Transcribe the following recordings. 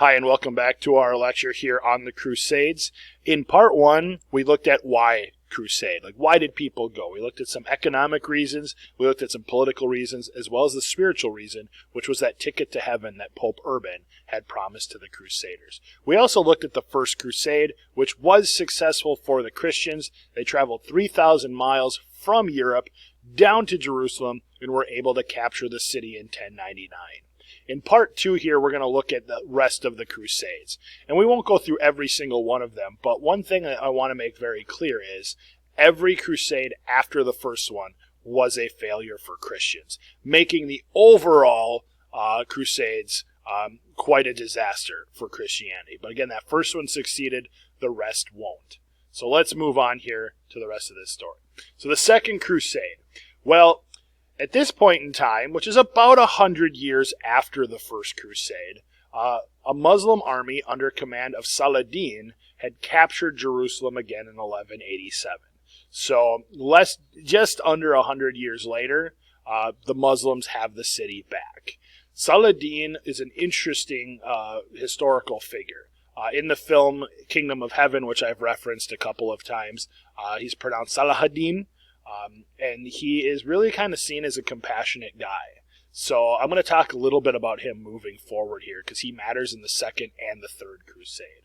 Hi, and welcome back to our lecture here on the Crusades. In part one, we looked at why crusade. Like, why did people go? We looked at some economic reasons, we looked at some political reasons, as well as the spiritual reason, which was that ticket to heaven that Pope Urban had promised to the Crusaders. We also looked at the First Crusade, which was successful for the Christians. They traveled 3,000 miles from Europe down to Jerusalem and were able to capture the city in 1099. In part two here, we're going to look at the rest of the Crusades. And we won't go through every single one of them, but one thing I want to make very clear is every crusade after the first one was a failure for Christians, making the overall Crusades quite a disaster for Christianity. But again, that first one succeeded, the rest won't. So let's move on here to the rest of this story. So the Second Crusade. Well, at this point in time, which is about 100 years after the First Crusade, a Muslim army under command of Saladin had captured Jerusalem again in 1187. So just under 100 years later, the Muslims have the city back. Saladin is an interesting historical figure. In the film Kingdom of Heaven, which I've referenced a couple of times, he's pronounced Salahadin. And he is really kind of seen as a compassionate guy. So I'm going to talk a little bit about him moving forward here because he matters in the Second and the Third Crusade.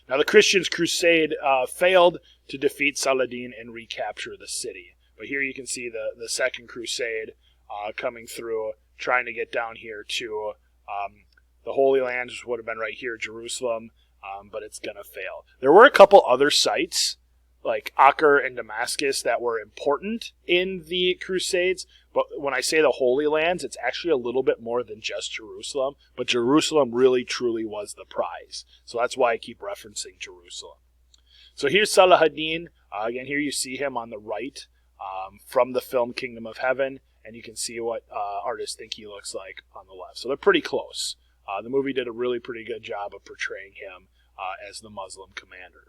Now the Christians' crusade failed to defeat Saladin and recapture the city. But here you can see the Second Crusade coming through, trying to get down here to the Holy Land, which would have been right here, Jerusalem, but it's going to fail. There were a couple other sites like Acre and Damascus that were important in the Crusades. But when I say the Holy Lands, it's actually a little bit more than just Jerusalem. But Jerusalem really, truly was the prize. So that's why I keep referencing Jerusalem. So here's Saladin. Again, here you see him on the right from the film Kingdom of Heaven. And you can see what artists think he looks like on the left. So they're pretty close. The movie did a really pretty good job of portraying him as the Muslim commander.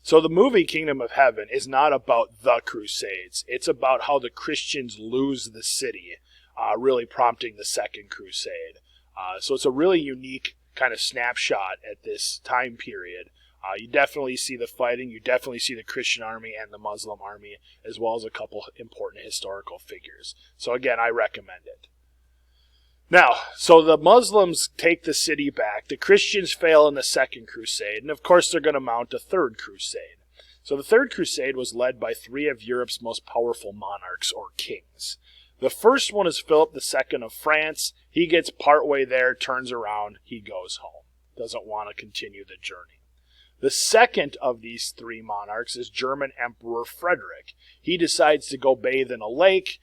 So the movie Kingdom of Heaven is not about the Crusades. It's about how the Christians lose the city, really prompting the Second Crusade. So it's a really unique kind of snapshot at this time period. You definitely see the fighting. You definitely see the Christian army and the Muslim army, as well as a couple important historical figures. So again, I recommend it. Now, so the Muslims take the city back, the Christians fail in the Second Crusade, and of course they're going to mount a Third Crusade. So the Third Crusade was led by three of Europe's most powerful monarchs, or kings. The first one is Philip II of France. He gets partway there, turns around, he goes home. Doesn't want to continue the journey. The second of these three monarchs is German Emperor Frederick. He decides to go bathe in a lake.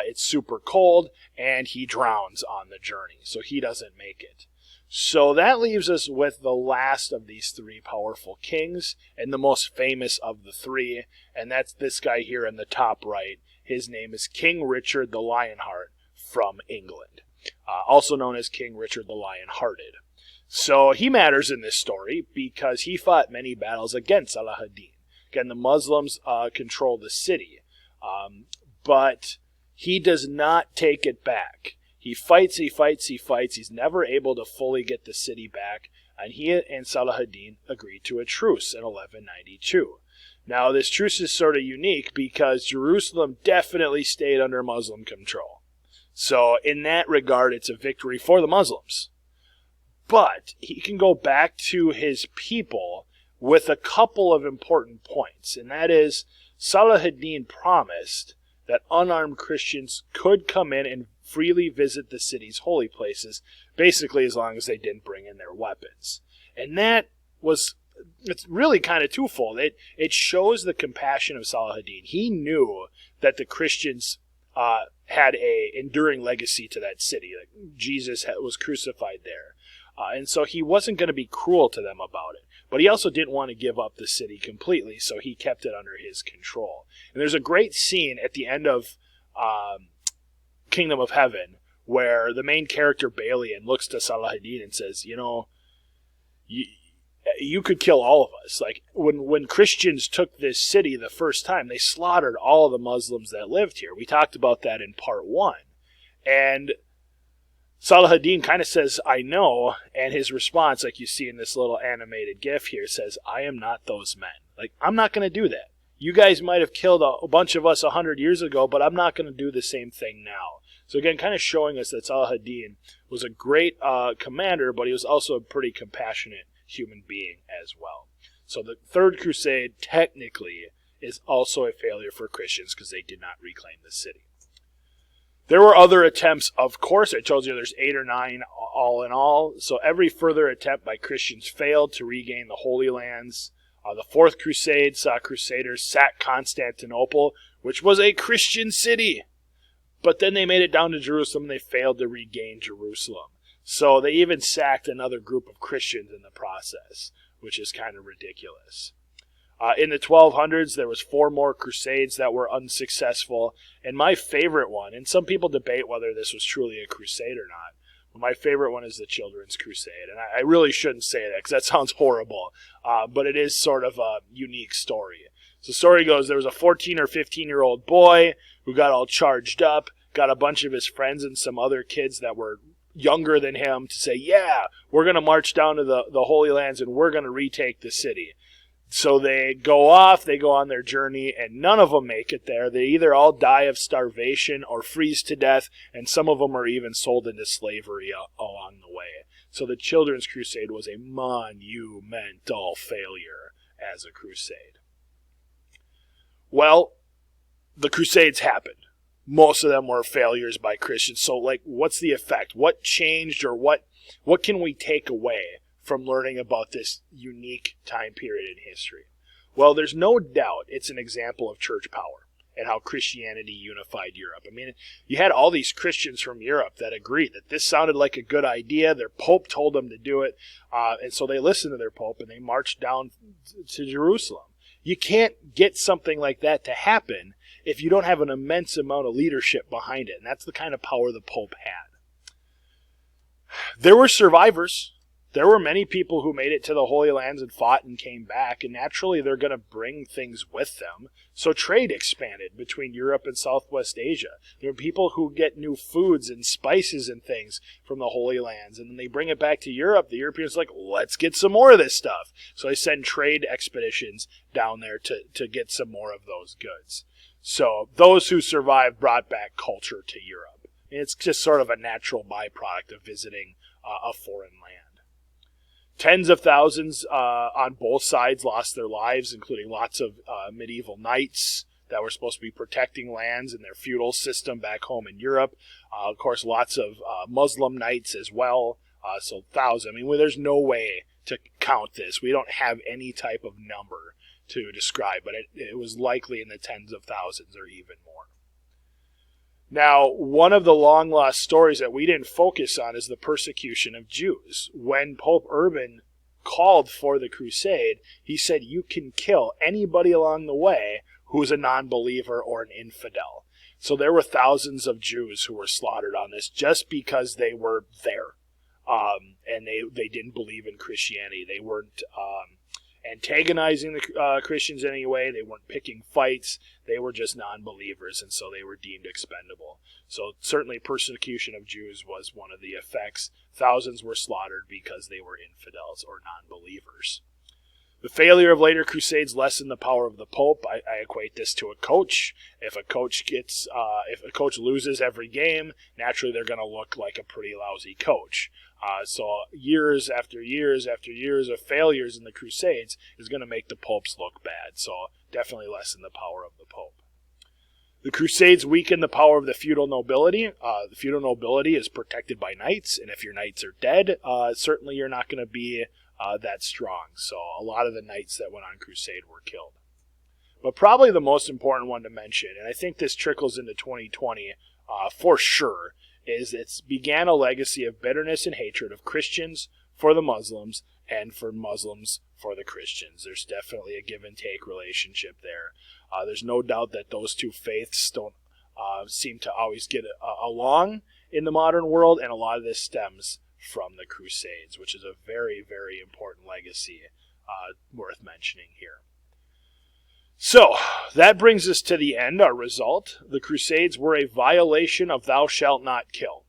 It's super cold, and he drowns on the journey, so he doesn't make it. So that leaves us with the last of these three powerful kings, and the most famous of the three, and that's this guy here in the top right. His name is King Richard the Lionheart from England, also known as King Richard the Lionhearted. So he matters in this story because he fought many battles against Saladin. Again, the Muslims control the city, but he does not take it back. He fights. He's never able to fully get the city back, and he and Saladin agreed to a truce in 1192. Now, this truce is sort of unique because Jerusalem definitely stayed under Muslim control. So, in that regard, it's a victory for the Muslims. But he can go back to his people with a couple of important points, and that is Saladin promised that unarmed Christians could come in and freely visit the city's holy places, basically as long as they didn't bring in their weapons. And it's really kind of twofold. It shows the compassion of Saladin. He knew that the Christians had a enduring legacy to that city. Like Jesus was crucified there. And so he wasn't going to be cruel to them about it. But he also didn't want to give up the city completely, so he kept it under his control. And there's a great scene at the end of Kingdom of Heaven where the main character, Balian, looks to Saladin and says, you could kill all of us. Like, when Christians took this city the first time, they slaughtered all the Muslims that lived here. We talked about that in part one. And Salah kind of says, I know, and his response, like you see in this little animated gif here, says, I am not those men. Like, I'm not going to do that. You guys might have killed a bunch of us 100 years ago, but I'm not going to do the same thing now. So again, kind of showing us that Salah was a great commander, but he was also a pretty compassionate human being as well. So the Third Crusade, technically, is also a failure for Christians because they did not reclaim the city. There were other attempts, of course. I told you there's 8 or 9 all in all. So every further attempt by Christians failed to regain the Holy Lands. The Fourth Crusade saw Crusaders sack Constantinople, which was a Christian city. But then they made it down to Jerusalem and they failed to regain Jerusalem. So they even sacked another group of Christians in the process, which is kind of ridiculous. In the 1200s, there was 4 more Crusades that were unsuccessful. And my favorite one, and some people debate whether this was truly a crusade or not, but my favorite one is the Children's Crusade. And I really shouldn't say that because that sounds horrible, but it is sort of a unique story. So the story goes, there was a 14 or 15-year-old boy who got all charged up, got a bunch of his friends and some other kids that were younger than him to say, yeah, we're going to march down to the Holy Lands and we're going to retake the city. So they go on their journey, and none of them make it there. They either all die of starvation or freeze to death, and some of them are even sold into slavery along the way. So the Children's Crusade was a monumental failure as a crusade. Well, the Crusades happened. Most of them were failures by Christians. So, what's the effect? What changed, or what can we take away from learning about this unique time period in history? Well, there's no doubt it's an example of church power and how Christianity unified Europe. I mean, you had all these Christians from Europe that agreed that this sounded like a good idea. Their Pope told them to do it, and so they listened to their Pope and they marched down to Jerusalem. You can't get something like that to happen if you don't have an immense amount of leadership behind it, and that's the kind of power the Pope had. There were survivors. There were many people who made it to the Holy Lands and fought and came back, and naturally they're going to bring things with them. So trade expanded between Europe and Southwest Asia. There were people who get new foods and spices and things from the Holy Lands, and then they bring it back to Europe. The Europeans are like, let's get some more of this stuff. So they send trade expeditions down there to get some more of those goods. So those who survived brought back culture to Europe. And it's just sort of a natural byproduct of visiting a foreign land. Tens of thousands on both sides lost their lives, including lots of medieval knights that were supposed to be protecting lands in their feudal system back home in Europe. Of course, lots of Muslim knights as well. So thousands. I mean, there's no way to count this. We don't have any type of number to describe, but it was likely in the tens of thousands or even more. Now, one of the long-lost stories that we didn't focus on is the persecution of Jews. When Pope Urban called for the crusade, he said you can kill anybody along the way who's a non-believer or an infidel. So there were thousands of Jews who were slaughtered on this just because they were there. And they didn't believe in Christianity. They weren't antagonizing the Christians in any way. They weren't picking fights. They were just non-believers, and so they were deemed expendable. So certainly persecution of Jews was one of the effects. Thousands were slaughtered because they were infidels or non-believers. The failure of later crusades lessened the power of the Pope. I equate this to a coach. If a coach loses every game, naturally they're going to look like a pretty lousy coach. So years after years after years of failures in the Crusades is going to make the popes look bad. So definitely lessen the power of the Pope. The Crusades weakened the power of the feudal nobility. The feudal nobility is protected by knights, and if your knights are dead, certainly you're not going to be that strong. So a lot of the knights that went on crusade were killed. But probably the most important one to mention, and I think this trickles into 2020 for sure, is it began a legacy of bitterness and hatred of Christians for the Muslims and for Muslims for the Christians. There's definitely a give and take relationship there. There's no doubt that those two faiths don't seem to always get along in the modern world, and a lot of this stems from the Crusades, which is a very, very important legacy worth mentioning here. So, that brings us to the end, our result. The Crusades were a violation of thou shalt not kill.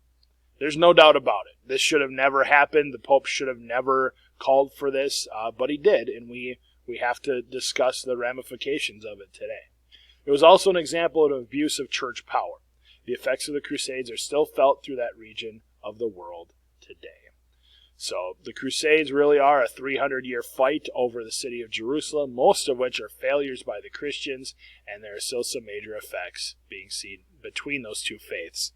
There's no doubt about it. This should have never happened. The Pope should have never called for this, but he did, and we have to discuss the ramifications of it today. It was also an example of abuse of church power. The effects of the Crusades are still felt through that region of the world today. So the Crusades really are a 300-year fight over the city of Jerusalem, most of which are failures by the Christians, and there are still some major effects being seen between those two faiths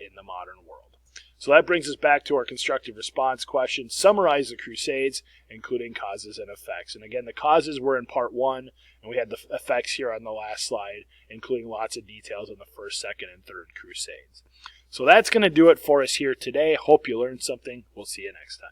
in the modern world. So that brings us back to our constructive response question. Summarize the Crusades, including causes and effects. And again, the causes were in part 1, and we had the effects here on the last slide, including lots of details on the first, second, and third Crusades. So that's going to do it for us here today. Hope you learned something. We'll see you next time.